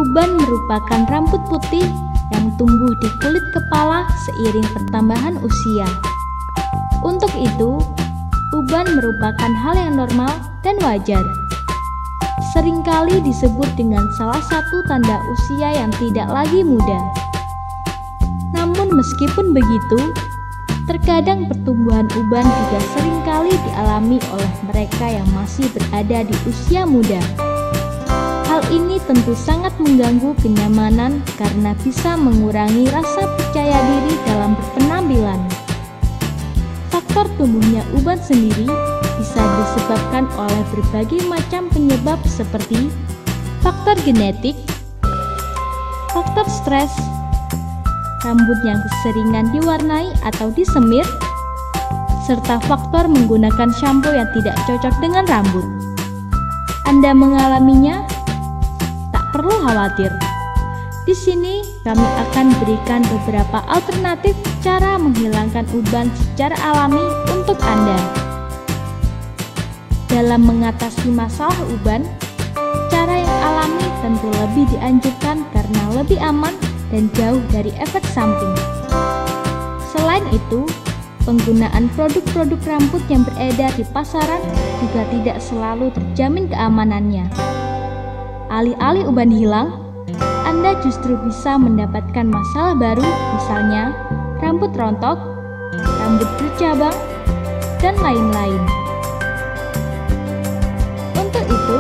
Uban merupakan rambut putih yang tumbuh di kulit kepala seiring pertambahan usia. Untuk itu, uban merupakan hal yang normal dan wajar. Seringkali disebut dengan salah satu tanda usia yang tidak lagi muda. Namun meskipun begitu, terkadang pertumbuhan uban juga seringkali dialami oleh mereka yang masih berada di usia muda. Hal ini tentu sangat mengganggu kenyamanan karena bisa mengurangi rasa percaya diri dalam berpenampilan. Faktor tumbuhnya uban sendiri bisa disebabkan oleh berbagai macam penyebab seperti faktor genetik, faktor stres, rambut yang keseringan diwarnai atau disemir, serta faktor menggunakan shampoo yang tidak cocok dengan rambut. Anda mengalaminya? Tak perlu khawatir. Di sini kami akan berikan beberapa alternatif cara menghilangkan uban secara alami untuk Anda. Dalam mengatasi masalah uban, cara yang alami tentu lebih dianjurkan karena lebih aman dan jauh dari efek samping. Selain itu, penggunaan produk-produk rambut yang beredar di pasaran juga tidak selalu terjamin keamanannya. Alih-alih uban hilang, Anda justru bisa mendapatkan masalah baru, misalnya rambut rontok, rambut bercabang, dan lain-lain. Untuk itu,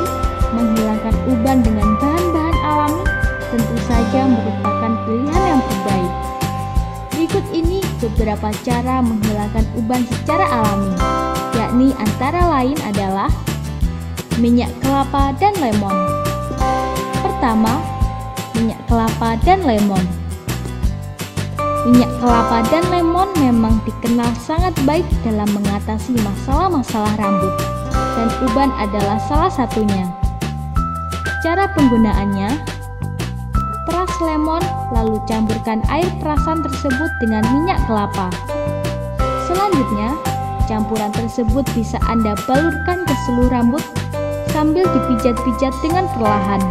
menghilangkan uban dengan bahan-bahan alami tentu saja merupakan pilihan yang terbaik. Berikut ini beberapa cara menghilangkan uban secara alami, yakni antara lain adalah minyak kelapa dan lemon. Pertama, minyak kelapa dan lemon. Minyak kelapa dan lemon memang dikenal sangat baik dalam mengatasi masalah-masalah rambut, dan uban adalah salah satunya. Cara penggunaannya: peras lemon, lalu campurkan air perasan tersebut dengan minyak kelapa. Selanjutnya, campuran tersebut bisa Anda balurkan ke seluruh rambut sambil dipijat-pijat dengan perlahan.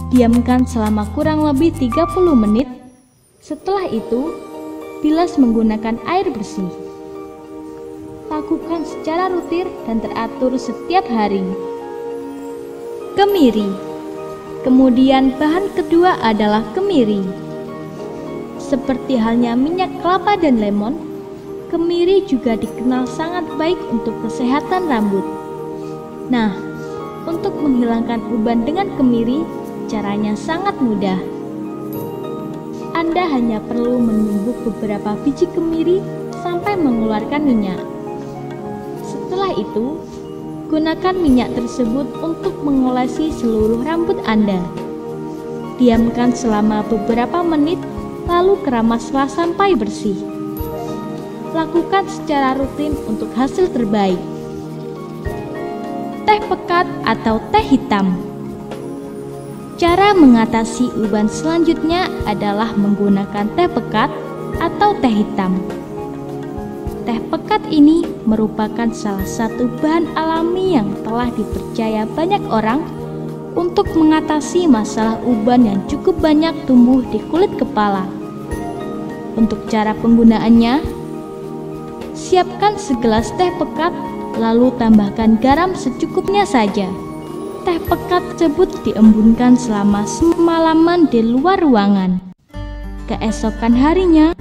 Diamkan selama kurang lebih 30 menit. Setelah itu, bilas menggunakan air bersih. Lakukan secara rutin dan teratur setiap hari. Kemiri. Kemudian bahan kedua adalah kemiri. Seperti halnya minyak kelapa dan lemon, kemiri juga dikenal sangat baik untuk kesehatan rambut. Nah, untuk menghilangkan uban dengan kemiri, caranya sangat mudah. Anda hanya perlu menumbuk beberapa biji kemiri sampai mengeluarkan minyak. Setelah itu, gunakan minyak tersebut untuk mengolesi seluruh rambut Anda. Diamkan selama beberapa menit, lalu keramaslah sampai bersih. Lakukan secara rutin untuk hasil terbaik. Teh pekat atau teh hitam. Cara mengatasi uban selanjutnya adalah menggunakan teh pekat atau teh hitam. Teh pekat ini merupakan salah satu bahan alami yang telah dipercaya banyak orang untuk mengatasi masalah uban yang cukup banyak tumbuh di kulit kepala. Untuk cara penggunaannya, siapkan segelas teh pekat, lalu tambahkan garam secukupnya saja. Teh pekat tersebut diembunkan selama semalaman di luar ruangan. Keesokan harinya,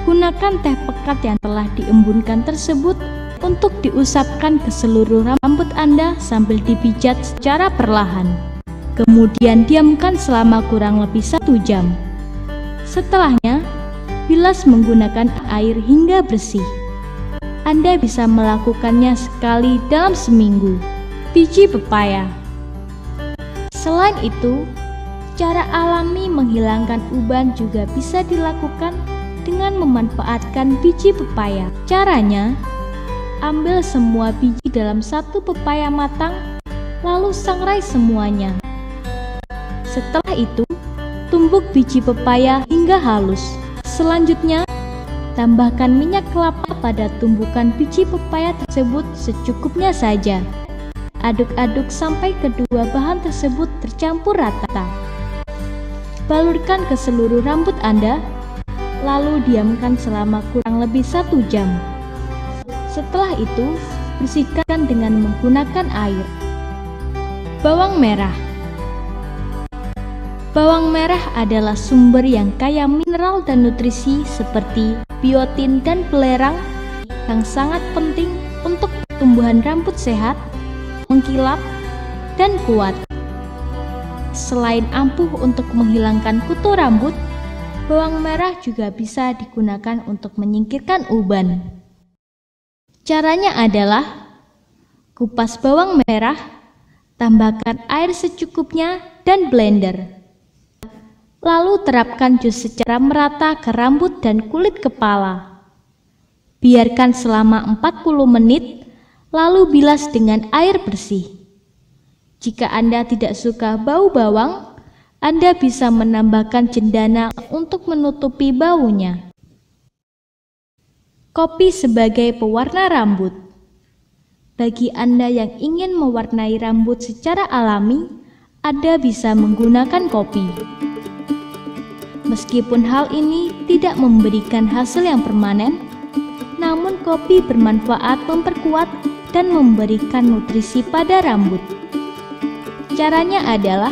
gunakan teh pekat yang telah diembunkan tersebut untuk diusapkan ke seluruh rambut Anda sambil dipijat secara perlahan. Kemudian diamkan selama kurang lebih 1 jam. Setelahnya, bilas menggunakan air hingga bersih. Anda bisa melakukannya sekali dalam seminggu. Biji pepaya. Selain itu, cara alami menghilangkan uban juga bisa dilakukan dengan memanfaatkan biji pepaya. Caranya, ambil semua biji dalam satu pepaya matang, lalu sangrai semuanya. Setelah itu, tumbuk biji pepaya hingga halus. Selanjutnya, tambahkan minyak kelapa pada tumbukan biji pepaya tersebut secukupnya saja. Aduk-aduk sampai kedua bahan tersebut tercampur rata. Balurkan ke seluruh rambut Anda, lalu diamkan selama kurang lebih 1 jam. Setelah itu, bersihkan dengan menggunakan air. Bawang merah. Bawang merah adalah sumber yang kaya mineral dan nutrisi seperti biotin dan belerang yang sangat penting untuk pertumbuhan rambut sehat, mengkilap, dan kuat. Selain ampuh untuk menghilangkan kutu rambut, bawang merah juga bisa digunakan untuk menyingkirkan uban. Caranya adalah kupas bawang merah, tambahkan air secukupnya dan blender. Lalu terapkan jus secara merata ke rambut dan kulit kepala. Biarkan selama 40 menit, lalu bilas dengan air bersih. Jika Anda tidak suka bau bawang, Anda bisa menambahkan cendana untuk menutupi baunya. Kopi sebagai pewarna rambut. Bagi Anda yang ingin mewarnai rambut secara alami, Anda bisa menggunakan kopi. Meskipun hal ini tidak memberikan hasil yang permanen, namun kopi bermanfaat memperkuat dan memberikan nutrisi pada rambut. Caranya adalah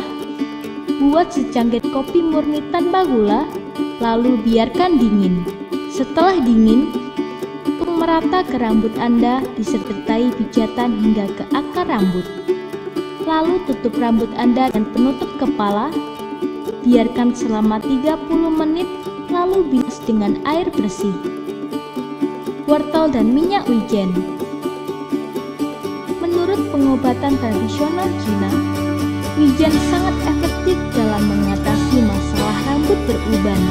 buat secangkir kopi murni tanpa gula, lalu biarkan dingin. Setelah dingin, tuang merata ke rambut Anda disertai pijatan hingga ke akar rambut. Lalu tutup rambut Anda dan penutup kepala. Biarkan selama 30 menit, lalu bilas dengan air bersih. Wortel dan minyak wijen. Menurut pengobatan tradisional Cina, wijen sangat efektif dalam mengatasi masalah rambut beruban.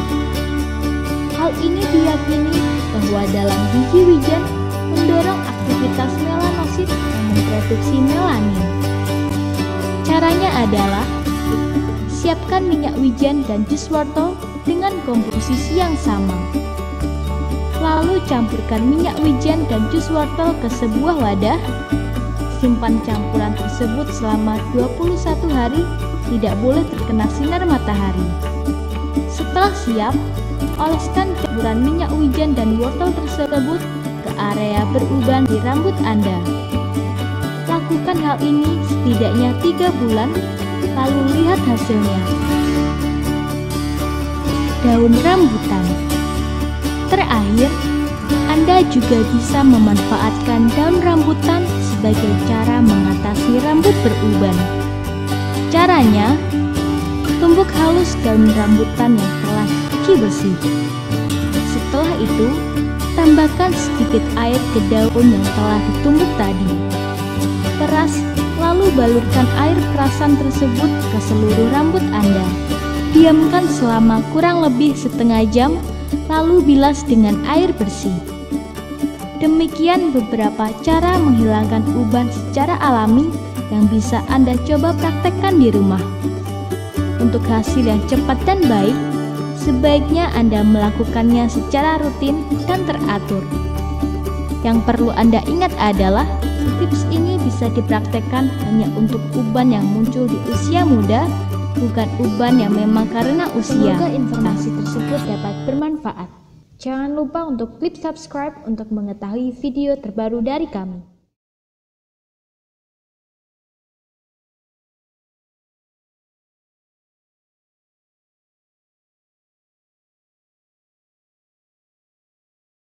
Hal ini diyakini bahwa dalam biji wijen mendorong aktivitas melanosit yang memproduksi melanin. Caranya adalah siapkan minyak wijen dan jus wortel dengan komposisi yang sama. Lalu campurkan minyak wijen dan jus wortel ke sebuah wadah. Simpan campuran tersebut selama 21 hari, tidak boleh terkena sinar matahari. Setelah siap, oleskan campuran minyak wijen dan wortel tersebut ke area beruban di rambut Anda. Lakukan hal ini setidaknya 3 bulan, lalu lihat hasilnya. Daun rambutan. Terakhir, Anda juga bisa memanfaatkan daun rambutan sebagai cara mengatasi rambut beruban. Caranya, tumbuk halus daun rambutan yang telah dicuci bersih. Setelah itu, tambahkan sedikit air ke daun yang telah ditumbuk tadi. Peras, lalu balurkan air perasan tersebut ke seluruh rambut Anda. Diamkan selama kurang lebih setengah jam, lalu bilas dengan air bersih. Demikian beberapa cara menghilangkan uban secara alami yang bisa Anda coba praktekkan di rumah. Untuk hasil yang cepat dan baik, sebaiknya Anda melakukannya secara rutin dan teratur. Yang perlu Anda ingat adalah tips ini bisa dipraktekkan hanya untuk uban yang muncul di usia muda, bukan uban yang memang karena usia. Semoga informasi tersebut dapat bermanfaat. Jangan lupa untuk klik subscribe untuk mengetahui video terbaru dari kami.